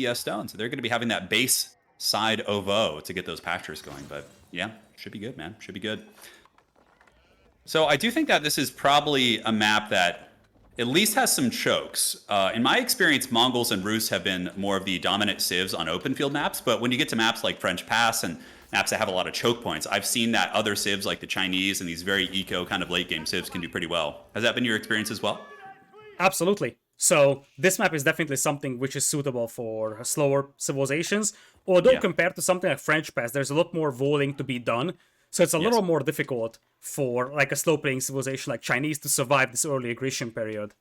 the stone. So they're going to be having that base side OVO to get those patchers going. But yeah, should be good, man. Should be good. So I do think that this is probably a map that at least has some chokes. In my experience, Mongols and Rus have been more of the dominant civs on open field maps, but when you get to maps like French Pass and maps that have a lot of choke points, I've seen that other civs like the Chinese and these very eco kind of late game civs can do pretty well. Has that been your experience as well? Absolutely. So this map is definitely something which is suitable for slower civilizations. Although Yeah. compared to something like French Pass, there's a lot more walling to be done. So it's a Yes. little more difficult for like a slow playing civilization like Chinese to survive this early aggression period.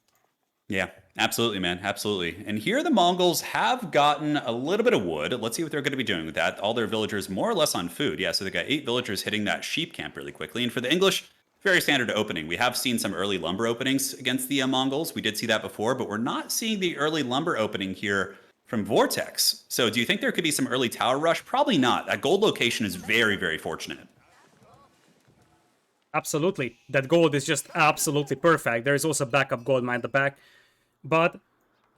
Yeah, absolutely, man. Absolutely. And here the Mongols have gotten a little bit of wood. Let's see what they're going to be doing with that. All their villagers more or less on food. Yeah, so they got 8 villagers hitting that sheep camp really quickly. And for the English, very standard opening. We have seen some early lumber openings against the Mongols. We did see that before, but we're not seeing the early lumber opening here from Vortix. So do you think there could be some early tower rush? Probably not. That gold location is very, very fortunate. Absolutely. That gold is just absolutely perfect. There is also backup gold mine at the back. But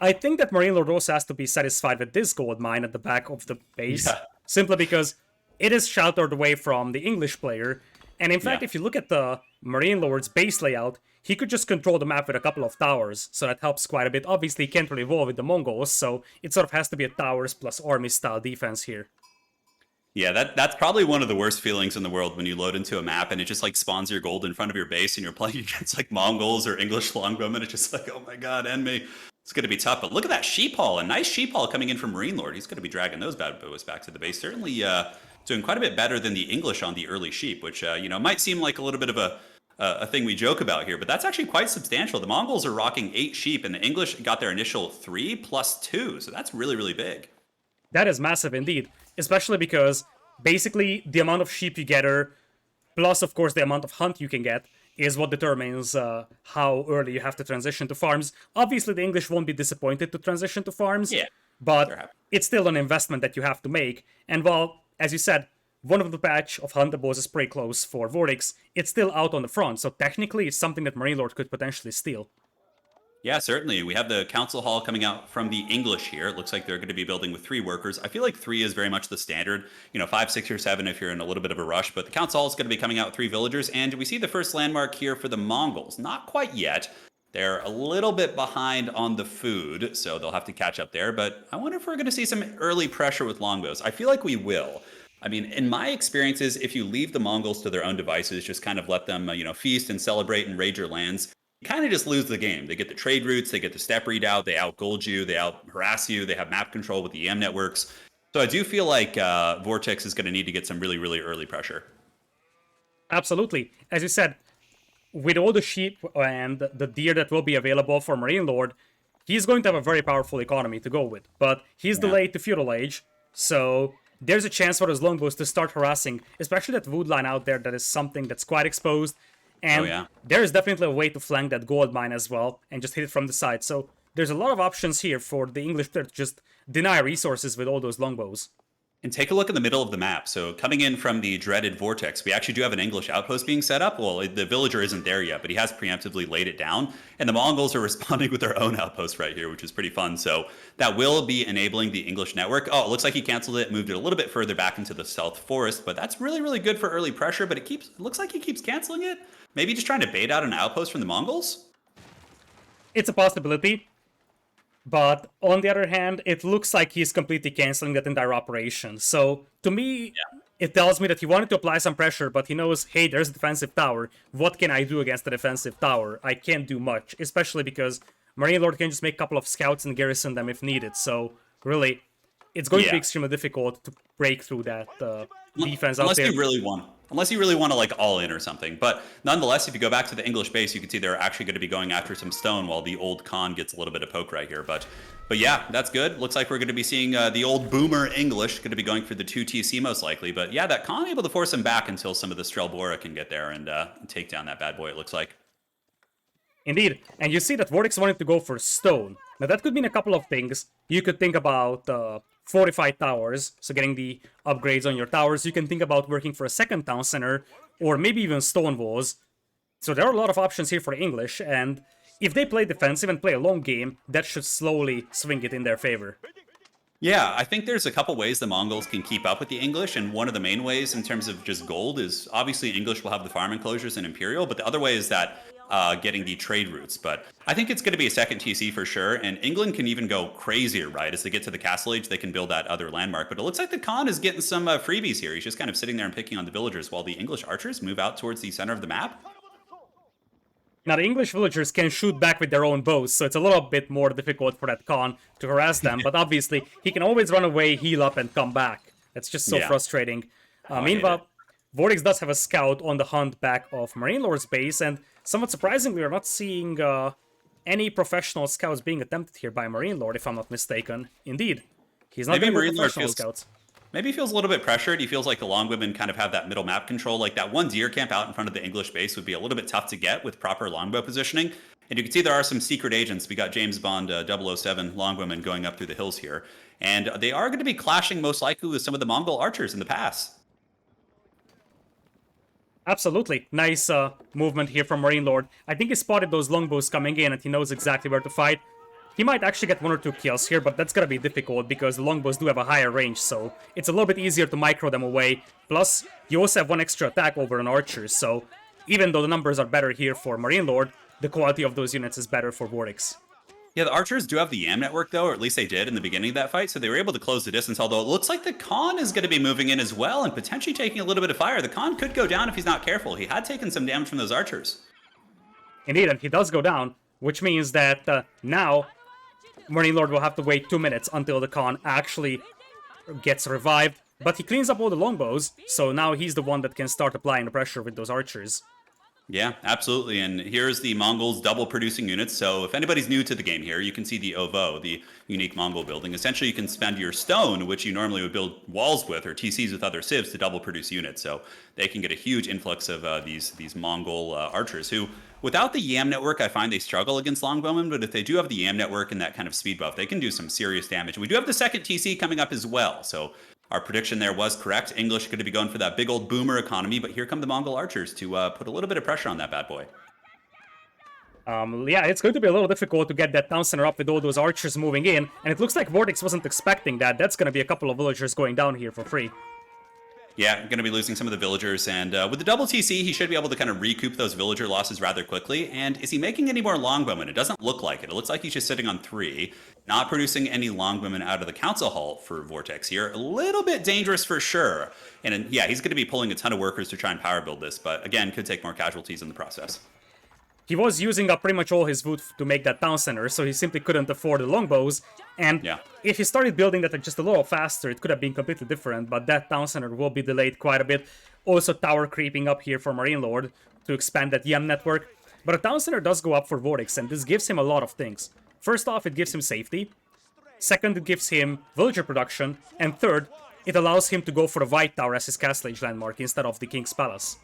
I think that MarineLorD also has to be satisfied with this gold mine at the back of the base, Yeah. simply because it is sheltered away from the English player. And in fact, Yeah. if you look at the MarineLorD's base layout, he could just control the map with a couple of towers, so that helps quite a bit. Obviously, he can't really evolve with the Mongols, so it sort of has to be a towers plus army style defense here. Yeah, that's probably one of the worst feelings in the world when you load into a map and it just like spawns your gold in front of your base and you're playing against like Mongols or English longbowmen. It's just like, oh my god, end me. It's going to be tough. But look at that sheep haul. A nice sheep haul coming in from MarineLorD. He's going to be dragging those bad boys back to the base. Certainly doing quite a bit better than the English on the early sheep, which might seem like a little bit of a thing we joke about here, but that's actually quite substantial. The Mongols are rocking 8 sheep, and the English got their initial 3 plus 2, so that's really, really big. That is massive indeed, especially because basically the amount of sheep you gather, plus of course the amount of hunt you can get, is what determines how early you have to transition to farms. Obviously, the English won't be disappointed to transition to farms, Yeah, they're but happy. it's still an investment that you have to make. And while, as you said, one of the patch of huntables is pretty close for Vortix, it's still out on the front, so technically it's something that MarineLorD could potentially steal. Yeah, certainly. We have the council hall coming out from the English here. It looks like they're going to be building with 3 workers. I feel like 3 is very much the standard. 5, 6, or 7 if you're in a little bit of a rush. But the council hall is going to be coming out with 3 villagers. And we see the first landmark here for the Mongols. Not quite yet. They're a little bit behind on the food, so they'll have to catch up there. But I wonder if we're going to see some early pressure with longbows. I feel like we will. I mean, in my experiences, if you leave the Mongols to their own devices, just kind of let them, feast and celebrate and raid your lands, you kind of just lose the game. They get the trade routes, they get the step readout, they outgold you, they out harass you, they have map control with the EM networks. So I do feel like Vortex is going to need to get some really, really early pressure. Absolutely. As you said, with all the sheep and the deer that will be available for MarineLorD, he's going to have a very powerful economy to go with. But he's Yeah. delayed to feudal age, so there's a chance for those longbows to start harassing, especially that wood line out there that is something that's quite exposed. And Oh, yeah. there is definitely a way to flank that gold mine as well and just hit it from the side. So there's a lot of options here for the English player to just deny resources with all those longbows. And take a look in the middle of the map. So coming in from the dreaded Vortex, we actually do have an English outpost being set up. Well, the villager isn't there yet, but he has preemptively laid it down. And the Mongols are responding with their own outpost right here, which is pretty fun. So that will be enabling the English network. Oh, it looks like he canceled it, moved it a little bit further back into the South Forest, but that's really, really good for early pressure. But it looks like he keeps canceling it. Maybe just trying to bait out an outpost from the Mongols? It's a possibility. But on the other hand, it looks like he's completely canceling that entire operation. So to me, it tells me that he wanted to apply some pressure, but he knows, hey, there's a defensive tower. What can I do against the defensive tower? I can't do much, especially because MarineLorD can just make a couple of scouts and garrison them if needed. So really, it's going to be Yeah. extremely difficult to break through that defense out Unless there. you really want, to like all in or something. But nonetheless, if you go back to the English base, you can see they're actually going to be going after some stone while the old Khan gets a little bit of poke right here. But yeah, that's good. Looks like we're going to be seeing the old boomer English going to be going for the 2 TC most likely. But yeah, that Khan able to force him back until some of the Strelbora can get there and take down that bad boy, it looks like. Indeed, and you see that Vortix wanted to go for stone. Now that could mean a couple of things. You could think about fortified towers, so getting the upgrades on your towers. You can think about working for a second town center, or maybe even stone walls. So there are a lot of options here for the English, and if they play defensive and play a long game, that should slowly swing it in their favor. Yeah, I think there's a couple ways the Mongols can keep up with the English, and one of the main ways in terms of just gold is obviously English will have the farm enclosures and Imperial, but the other way is that getting the trade routes. But I think it's going to be a second TC for sure, and England can even go crazier, right? As they get to the Castle Age, they can build that other landmark. But it looks like the Khan is getting some freebies here. He's just kind of sitting there and picking on the villagers while the English archers move out towards the center of the map. Now, the English villagers can shoot back with their own bows, so it's a little bit more difficult for that Khan to harass them, but obviously, he can always run away, heal up, and come back. That's just so Yeah. frustrating. I hate Meanwhile, it. Vortix does have a scout on the hunt back of MarineLorD's base, and somewhat surprisingly, we're not seeing any professional scouts being attempted here by MarineLorD, if I'm not mistaken. Indeed, he's not Maybe going with MarineLorD professional feels scouts. Maybe he feels a little bit pressured. He feels like the Longwomen kind of have that middle map control. Like that one deer camp out in front of the English base would be a little bit tough to get with proper longbow positioning. And you can see there are some secret agents. We got James Bond 007 Longwomen going up through the hills here. And they are going to be clashing most likely with some of the Mongol archers in the pass. Absolutely. Nice movement here from MarineLorD. I think he spotted those longbows coming in and he knows exactly where to fight. He might actually get 1 or 2 kills here, but that's gonna be difficult because the longbows do have a higher range, so it's a little bit easier to micro them away. Plus, you also have 1 extra attack over an archer, so even though the numbers are better here for MarineLorD, the quality of those units is better for Vortix. Yeah, the archers do have the YAM network, though, or at least they did in the beginning of that fight, so they were able to close the distance, although it looks like the Khan is going to be moving in as well and potentially taking a little bit of fire. The Khan could go down if he's not careful. He had taken some damage from those archers. Indeed, and he does go down, which means that now MarineLorD will have to wait 2 minutes until the Khan actually gets revived. But he cleans up all the longbows, so now he's the one that can start applying the pressure with those archers. Yeah, absolutely. And here's the Mongols double producing units. So if anybody's new to the game here, you can see the OVO, the unique Mongol building. Essentially, you can spend your stone, which you normally would build walls with or TCs with other civs to double produce units. So they can get a huge influx of these Mongol archers who, without the YAM network, I find they struggle against longbowmen. But if they do have the YAM network and that kind of speed buff, they can do some serious damage. We do have the second TC coming up as well. So our prediction there was correct. English going to be going for that big old boomer economy, but here come the Mongol archers to put a little bit of pressure on that bad boy. Yeah, it's going to be a little difficult to get that town center up with all those archers moving in, and it looks like Vortix wasn't expecting that. That's going to be a couple of villagers going down here for free. Yeah, going to be losing some of the villagers, and with the double TC, he should be able to kind of recoup those villager losses rather quickly. And is he making any more longbowmen? It doesn't look like it. It looks like he's just sitting on 3, not producing any longbowmen out of the council hall for Vortix here. A little bit dangerous for sure. And yeah, he's going to be pulling a ton of workers to try and power build this, but again, could take more casualties in the process. He was using up pretty much all his wood to make that town center, so he simply couldn't afford the longbows. And Yeah. if he started building that just a little faster, it could have been completely different, but that town center will be delayed quite a bit. Also, tower creeping up here for MarineLorD to expand that YAM network. But a town center does go up for Vortix, and this gives him a lot of things. First off, it gives him safety. Second, it gives him villager production. And third, it allows him to go for the White Tower as his Castle Age landmark instead of the King's Palace.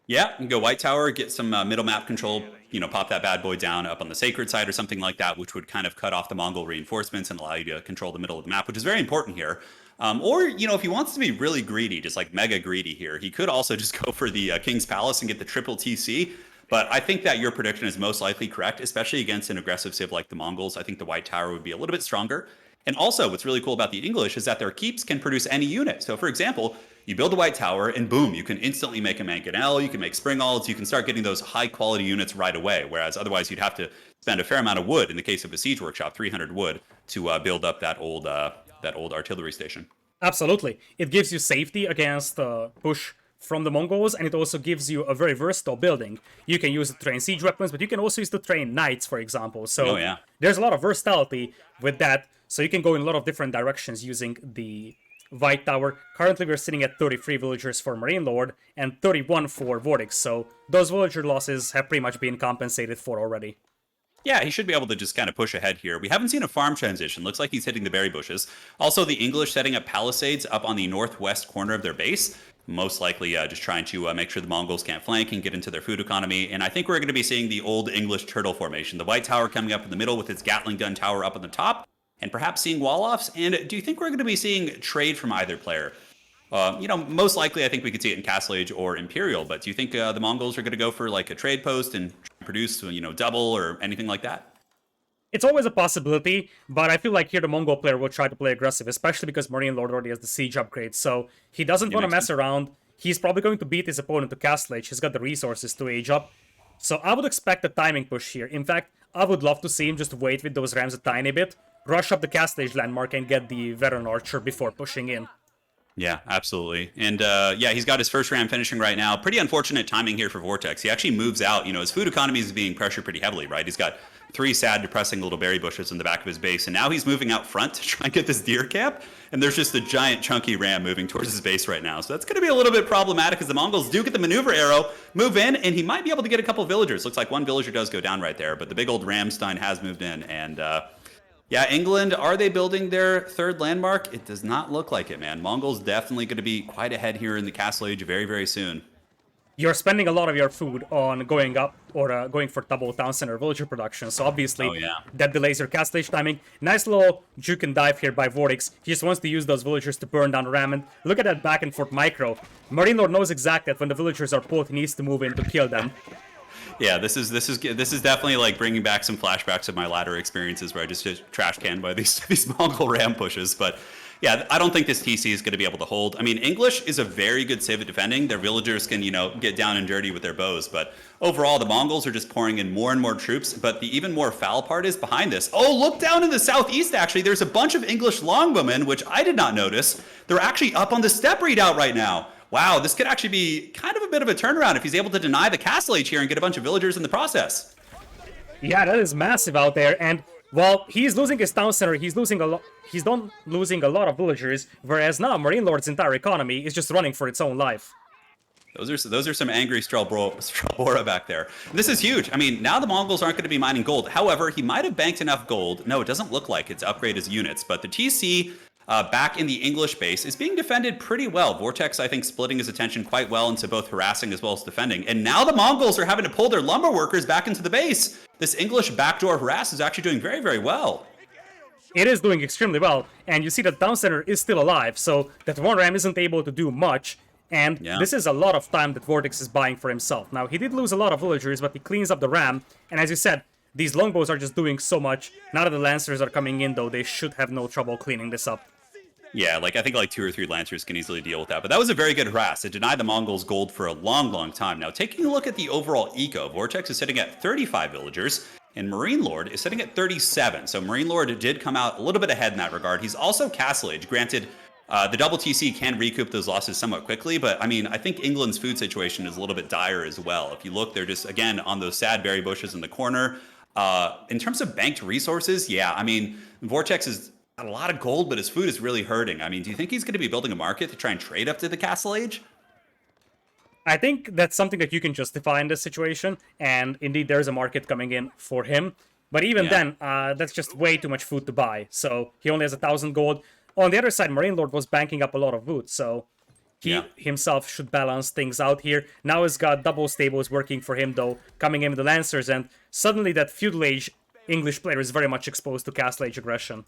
Yeah, you can go White Tower, get some middle map control, pop that bad boy down up on the sacred side or something like that, which would kind of cut off the Mongol reinforcements and allow you to control the middle of the map, which is very important here. Or, if he wants to be really greedy, just like mega greedy here, he could also just go for the King's Palace and get the triple TC. But I think that your prediction is most likely correct, especially against an aggressive civ like the Mongols. I think the White Tower would be a little bit stronger. And also, what's really cool about the English is that their keeps can produce any unit. So, for example, you build a White Tower, and boom, you can instantly make a mangonel, you can make springalds, you can start getting those high-quality units right away, whereas otherwise you'd have to spend a fair amount of wood, in the case of a siege workshop, 300 wood, to build up that old artillery station. Absolutely. It gives you safety against push from the Mongols, and it also gives you a very versatile building. You can use it to train siege weapons, but you can also use it to train knights, for example. So there's a lot of versatility with that, so you can go in a lot of different directions using the White Tower. Currently, we're sitting at 33 villagers for MarineLorD and 31 for Vortix, so those villager losses have pretty much been compensated for already. Yeah, he should be able to just kind of push ahead here. We haven't seen a farm transition. Looks like he's hitting the berry bushes. Also, the English setting up palisades up on the northwest corner of their base. Most likely just trying to make sure the Mongols can't flank and get into their food economy. And I think we're going to be seeing the old English turtle formation. The White Tower coming up in the middle with its Gatling gun tower up on the top. And perhaps seeing wall-offs. And do you think we're going to be seeing trade from either player? Most likely I think we could see it in Castle Age or Imperial. But do you think the Mongols are going to go for like a trade post and produce, double or anything like that? It's always a possibility, but I feel like here the Mongol player will try to play aggressive, especially because MarineLorD already has the siege upgrade, so he doesn't It want to makes mess sense. around. He's probably going to beat his opponent to Castle Age. He's got the resources to age up. So I would expect a timing push here. In fact, I would love to see him just wait with those rams a tiny bit, rush up the Castle Age landmark, and get the Veteran Archer before pushing in. Yeah, absolutely. And yeah, he's got his first ram finishing right now. Pretty unfortunate timing here for Vortix. He actually moves out. You know, his food economy is being pressured pretty heavily, right? He's got 3 sad, depressing little berry bushes in the back of his base. And now he's moving out front to try and get this deer camp. And there's just a giant, chunky ram moving towards his base right now. So that's going to be a little bit problematic as the Mongols do get the maneuver arrow, move in, and he might be able to get a couple villagers. Looks like one villager does go down right there, but the big old Ramstein has moved in. And yeah, England, are they building their third landmark? It does not look like it, man. Mongols definitely going to be quite ahead here in the Castle Age very, very soon. You're spending a lot of your food on going up or going for double town center villager production, so obviously Oh, yeah. that delays your Castle Age timing. Nice little juke and dive here by Vortix. He just wants to use those villagers to burn down ram, and look at that back and forth micro. MarineLorD knows exactly that when the villagers are pulled, he needs to move in to kill them. Yeah, this is definitely like bringing back some flashbacks of my ladder experiences where I just get trash canned by these Mongol ram pushes. But yeah, I don't think this TC is going to be able to hold. I mean, English is a very good save at defending. Their villagers can, get down and dirty with their bows. But overall, the Mongols are just pouring in more and more troops. But the even more foul part is behind this. Oh, look down in the southeast, actually. There's a bunch of English longbowmen, which I did not notice. They're actually up on the steppe redoubt right now. Wow, this could actually be kind of a bit of a turnaround if he's able to deny the Castle Age here and get a bunch of villagers in the process. Yeah, that is massive out there, and while he's losing his town center, he's losing a lot. He's done losing a lot of villagers, whereas now MarineLorD's entire economy is just running for its own life. Those are some angry Strelbora back there. This is huge. I mean, now the Mongols aren't going to be mining gold. However, he might have banked enough gold. No, it doesn't look like it's upgrade his units, but the TC back in the English base is being defended pretty well. Vortix, I think, splitting his attention quite well into both harassing as well as defending. And now the Mongols are having to pull their lumber workers back into the base. This English backdoor harass is actually doing very, very well. It is doing extremely well, and you see that town center is still alive, so that one ram isn't able to do much. And this is a lot of time that Vortix is buying for himself. Now, he did lose a lot of villagers, but he cleans up the ram. And as you said, these longbows are just doing so much. Now that the lancers are coming in, though, they should have no trouble cleaning this up. Yeah, I think 2 or 3 lancers can easily deal with that. But that was a very good harass. It denied the Mongols gold for a long, long time. Now, taking a look at the overall eco, Vortix is sitting at 35 villagers, and MarineLorD is sitting at 37. So MarineLorD did come out a little bit ahead in that regard. He's also Castle Age. Granted, the double TC can recoup those losses somewhat quickly, but I mean, I think England's food situation is a little bit dire as well. If you look, they're just, again, on those sad berry bushes in the corner. In terms of banked resources, yeah, I mean, Vortex is got a lot of gold, but his food is really hurting. I mean, do you think he's going to be building a market to try and trade up to the Castle Age? I think that's something that you can justify in this situation, and indeed there's a market coming in for him. But even then, that's just way too much food to buy, so he only has 1,000 gold. On the other side, MarineLorD was banking up a lot of food, so he himself should balance things out here. Now he's got double stables working for him, though, coming in with the Lancers, and suddenly that feudal age English player is very much exposed to Castle Age aggression.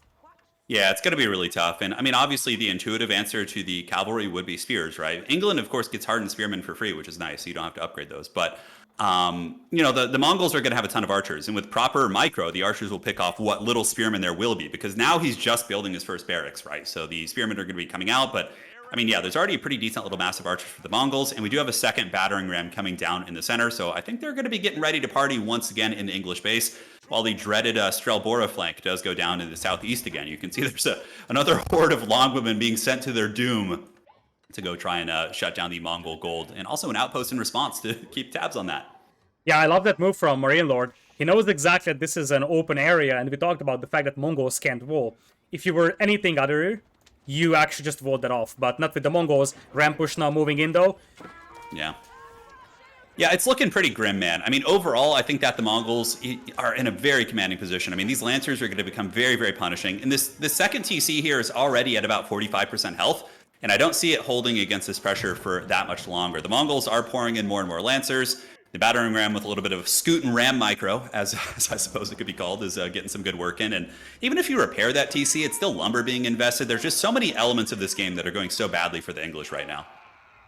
Yeah, it's going to be really tough. And I mean, obviously, the intuitive answer to the cavalry would be spears, right? England, of course, gets hardened spearmen for free, which is nice. So you don't have to upgrade those. But, the Mongols are going to have a ton of archers. And with proper micro, the archers will pick off what little spearmen there will be, because now he's just building his first barracks, right? So the spearmen are going to be coming out. But, I mean, yeah, there's already a pretty decent little mass of archers for the Mongols. And we do have a second battering ram coming down in the center. So I think they're going to be getting ready to party once again in the English base. While the dreaded Strelbora flank does go down in the southeast again, you can see there's another horde of longbowmen being sent to their doom to go try and shut down the Mongol gold, and also an outpost in response to keep tabs on that. Yeah, I love that move from MarineLorD. He knows exactly that this is an open area, and we talked about the fact that Mongols can't wall. If you were anything other, you actually just walled that off, but not with the Mongols. Ram push now moving in, though. Yeah, it's looking pretty grim, man. I mean, overall, I think that the Mongols are in a very commanding position. I mean, these Lancers are going to become very, very punishing. And the second TC here is already at about 45% health, and I don't see it holding against this pressure for that much longer. The Mongols are pouring in more and more Lancers. The battering ram with a little bit of scoot and ram micro, as I suppose it could be called, is getting some good work in. And even if you repair that TC, it's still lumber being invested. There's just so many elements of this game that are going so badly for the English right now.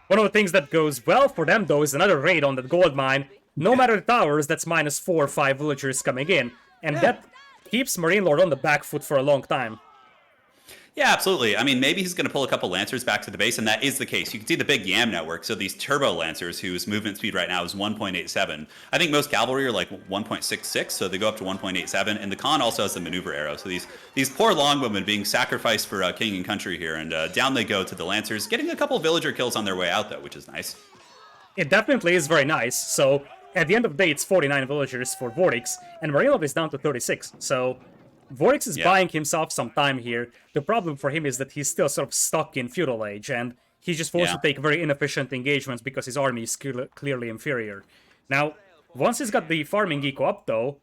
One of the things that goes well for them, though, is another raid on that gold mine. No matter the towers, that's -4 or 5 villagers coming in. And that keeps MarineLorD on the back foot for a long time. Yeah, absolutely. I mean, maybe he's going to pull a couple Lancers back to the base, and that is the case. You can see the big YAM network. So these Turbo Lancers, whose movement speed right now is 1.87. I think most cavalry are like 1.66, so they go up to 1.87. And the Khan also has the maneuver arrow. So these poor longbowmen being sacrificed for king and country here, and down they go to the Lancers, getting a couple villager kills on their way out, though, which is nice. It definitely is very nice. So at the end of the day, it's 49 villagers for Vortix, and MarineLorD is down to 36. So Vortix is buying himself some time here. The problem for him is that he's still sort of stuck in feudal age, and he's just forced to take very inefficient engagements because his army is clearly inferior. Now, once he's got the farming eco up, though,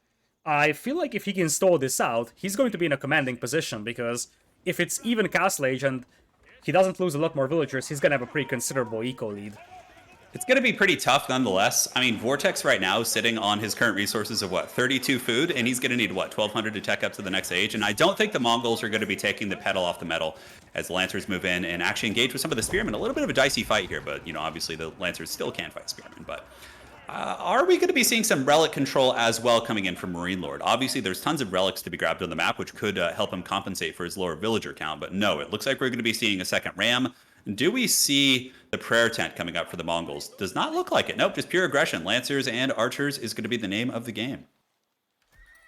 I feel like if he can stall this out, he's going to be in a commanding position, because if it's even castle age and he doesn't lose a lot more villagers, he's going to have a pretty considerable eco lead. It's going to be pretty tough nonetheless. I mean, Vortix right now is sitting on his current resources of, 32 food, and he's going to need, 1,200 to tech up to the next age. And I don't think the Mongols are going to be taking the pedal off the metal as the Lancers move in and actually engage with some of the Spearmen. A little bit of a dicey fight here, but, obviously the Lancers still can fight Spearmen. But are we going to be seeing some relic control as well coming in from MarineLorD? Obviously, there's tons of relics to be grabbed on the map, which could help him compensate for his lower villager count. But no, it looks like we're going to be seeing a second ram. Do we see the prayer tent coming up for the Mongols? Does not look like it. Nope, just pure aggression. Lancers and archers is going to be the name of the game.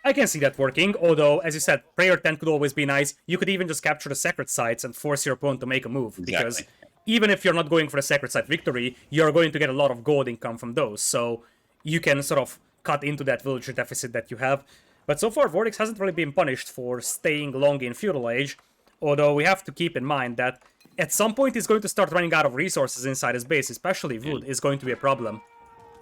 I can see that working, although, as you said, prayer tent could always be nice. You could even just capture the sacred sites and force your opponent to make a move, because even if you're not going for a sacred site victory, you're going to get a lot of gold income from those, so you can sort of cut into that villager deficit that you have. But so far, Vortix hasn't really been punished for staying long in feudal age, although we have to keep in mind that at some point he's going to start running out of resources inside his base, especially wood is going to be a problem.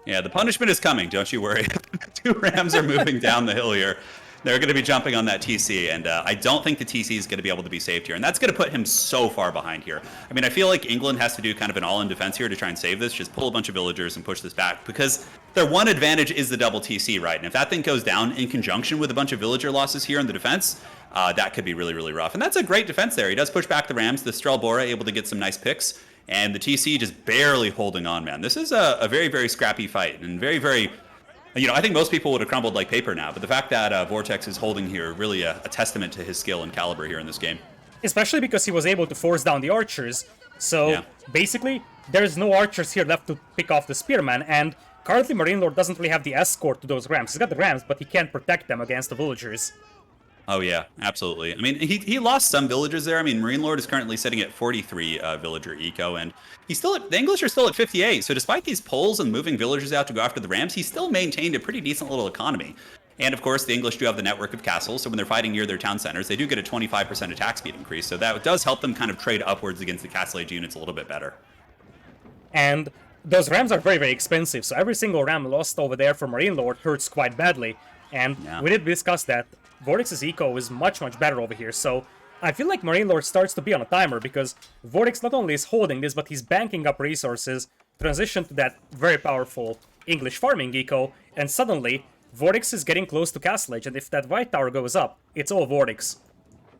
Yeah, the punishment is coming, don't you worry. 2 rams are moving down the hill here. They're going to be jumping on that TC, and I don't think the TC is going to be able to be saved here, and that's going to put him so far behind here. I mean, I feel like England has to do kind of an all-in defense here to try and save this, just pull a bunch of villagers and push this back, because their one advantage is the double TC, right? And if that thing goes down in conjunction with a bunch of villager losses here in the defense, that could be really, really rough. And that's a great defense there. He does push back the Rams. The Strelbora able to get some nice picks. And the TC just barely holding on, man. This is a very, very scrappy fight. And very, very... I think most people would have crumbled like paper now. But the fact that Vortix is holding here, really a testament to his skill and caliber here in this game. Especially because he was able to force down the archers. So, basically, there's no archers here left to pick off the spearmen. And currently, MarineLorD doesn't really have the escort to those Rams. He's got the Rams, but he can't protect them against the villagers. Oh, yeah, absolutely. I mean, he lost some villagers there. I mean, MarineLorD is currently sitting at 43 villager eco, and the English are still at 58. So despite these pulls and moving villagers out to go after the Rams, he still maintained a pretty decent little economy. And of course, the English do have the network of castles, so when they're fighting near their town centers, they do get a 25% attack speed increase. So that does help them kind of trade upwards against the castle age units a little bit better. And those Rams are very, very expensive, so every single Ram lost over there for MarineLorD hurts quite badly. And we did discuss that Vortix's eco is much, much better over here, so I feel like MarineLorD starts to be on a timer, because Vortix not only is holding this, but he's banking up resources, transition to that very powerful English farming eco, and suddenly Vortix is getting close to castle age, and if that white tower goes up, it's all Vortix.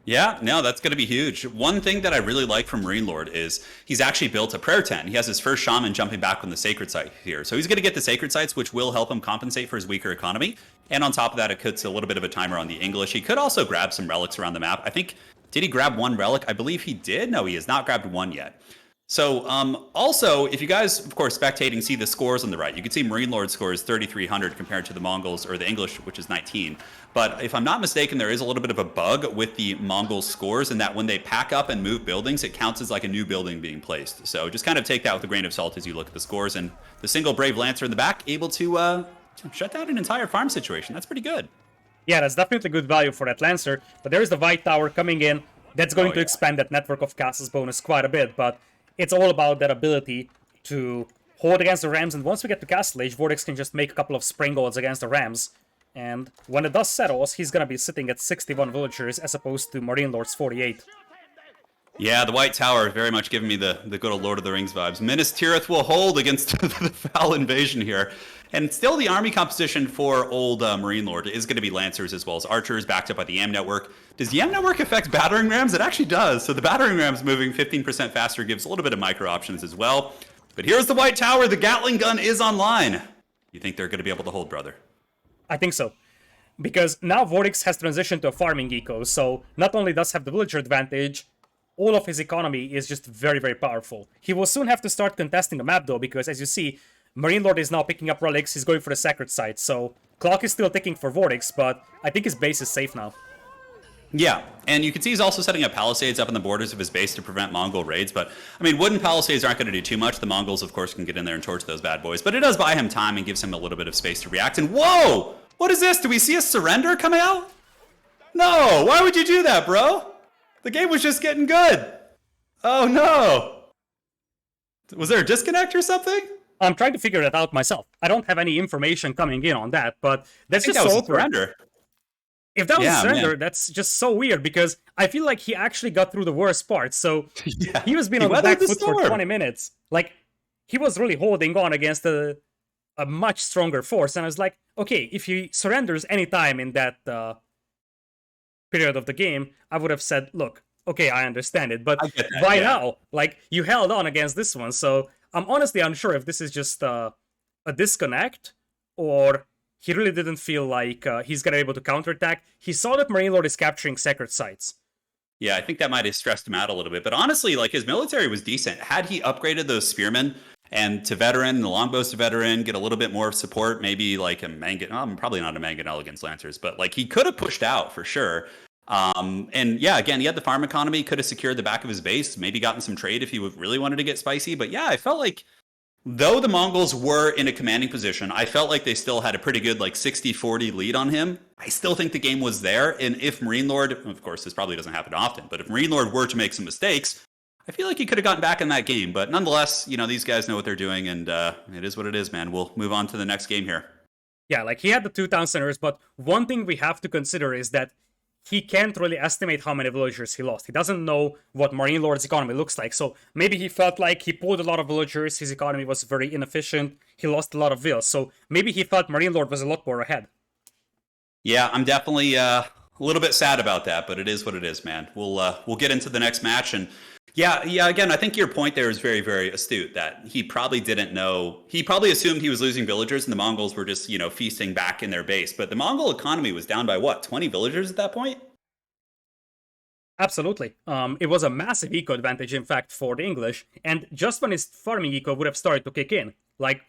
Yeah, no, that's going to be huge. One thing that I really like from MarineLorD is he's actually built a prayer tent. He has his first shaman jumping back on the sacred site here. So he's going to get the sacred sites, which will help him compensate for his weaker economy. And on top of that, it puts a little bit of a timer on the English. He could also grab some relics around the map. I think, did he grab one relic? I believe he did. No, he has not grabbed one yet. So also, if you guys, of course, spectating, see the scores on the right, you can see MarineLorD scores 3,300 compared to the Mongols, or the English, which is 19. But if I'm not mistaken, there is a little bit of a bug with the Mongol scores, in that when they pack up and move buildings, it counts as like a new building being placed. So just kind of take that with a grain of salt as you look at the scores. And the single Brave Lancer in the back, able to shut down an entire farm situation. That's pretty good. Yeah, that's definitely good value for that Lancer. But there is the White Tower coming in. That's going to expand that network of castles bonus quite a bit, but it's all about that ability to hold against the Rams, and once we get to Castle Age, Vortix can just make a couple of Springolds against the Rams, and when the dust settles, he's gonna be sitting at 61 villagers as opposed to MarineLorD's 48. Yeah, the White Tower very much giving me the good old Lord of the Rings vibes. Minas Tirith will hold against the foul invasion here. And still the army composition for old MarineLorD is going to be Lancers as well as Archers, backed up by the YAM network. Does YAM network affect battering rams? It actually does. So the battering rams moving 15% faster gives a little bit of micro options as well. But here's the White Tower. The Gatling gun is online. You think they're going to be able to hold, brother? I think so. because now Vortix has transitioned to a farming eco, so not only does have the villager advantage, all of his economy is just very, very powerful. He will soon have to start contesting the map though, because as you see, MarineLorD is now picking up relics, he's going for the sacred site, so clock is still ticking for Vortix, but I think his base is safe now. Yeah, and you can see he's also setting up palisades up on the borders of his base to prevent Mongol raids. But, I mean, wooden palisades aren't going to do too much. The Mongols, of course, can get in there and torch those bad boys. But it does buy him time and gives him a little bit of space to react. And whoa! What is this? Do we see a surrender coming out? No! Why would you do that, bro? The game was just getting good. Oh, no! Was there a disconnect or something? I'm trying to figure that out myself. I don't have any information coming in on that, but that's just so surrender. If that was a surrender, that's just so weird, because I feel like he actually got through the worst part. So he was being on the back foot for 20 minutes. Like, he was really holding on against a much stronger force. And I was like, okay, if he surrenders any time in that period of the game, I would have said, look, okay, I understand it. But why now? Like, you held on against this one. So I'm honestly unsure if this is just a disconnect, or he really didn't feel like he's gonna be able to counterattack. He saw that MarineLorD is capturing sacred sites. Yeah, I think that might have stressed him out a little bit. But honestly, like, his military was decent. Had he upgraded those spearmen and to veteran, the longbows to veteran, get a little bit more support, maybe like a probably not a Mangan Elegance Lancers, but like he could have pushed out for sure. And yeah, again, he had the farm economy, could have secured the back of his base, maybe gotten some trade if he really wanted to get spicy. But yeah, I felt like, though the Mongols were in a commanding position, I felt like they still had a pretty good like 60-40 lead on him. I still think the game was there. And if MarineLorD, of course, this probably doesn't happen often, but if MarineLorD were to make some mistakes, I feel like he could have gotten back in that game. But nonetheless, you know, these guys know what they're doing, and it is what it is, man. We'll move on to the next game here. Yeah, like, he had the 2 town centers, but one thing we have to consider is that he can't really estimate how many villagers he lost. He doesn't know what MarineLorD's economy looks like. So maybe he felt like he pulled a lot of villagers, his economy was very inefficient, he lost a lot of vills. So maybe he felt MarineLorD was a lot more ahead. Yeah, I'm definitely a little bit sad about that, but it is what it is, man. We'll get into the next match. And yeah, again, I think your point there is very, very astute, that he probably didn't know. He probably assumed he was losing villagers and the Mongols were just, you know, feasting back in their base. But the Mongol economy was down by what, 20 villagers at that point? Absolutely. It was a massive eco advantage, in fact, for the English. And just when his farming eco would have started to kick in, like,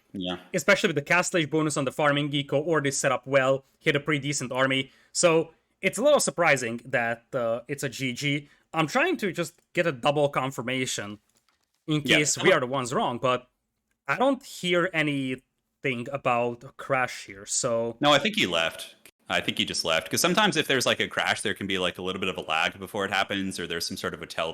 especially with the castlage bonus on the farming eco, or this set up well, he had a pretty decent army. So it's a little surprising that it's a GG. I'm trying to just get a double confirmation in case we are the ones wrong, but I don't hear anything about a crash here, so... No, I think he left. I think he just left. Because sometimes if there's like a crash, there can be like a little bit of a lag before it happens, or there's some sort of a tell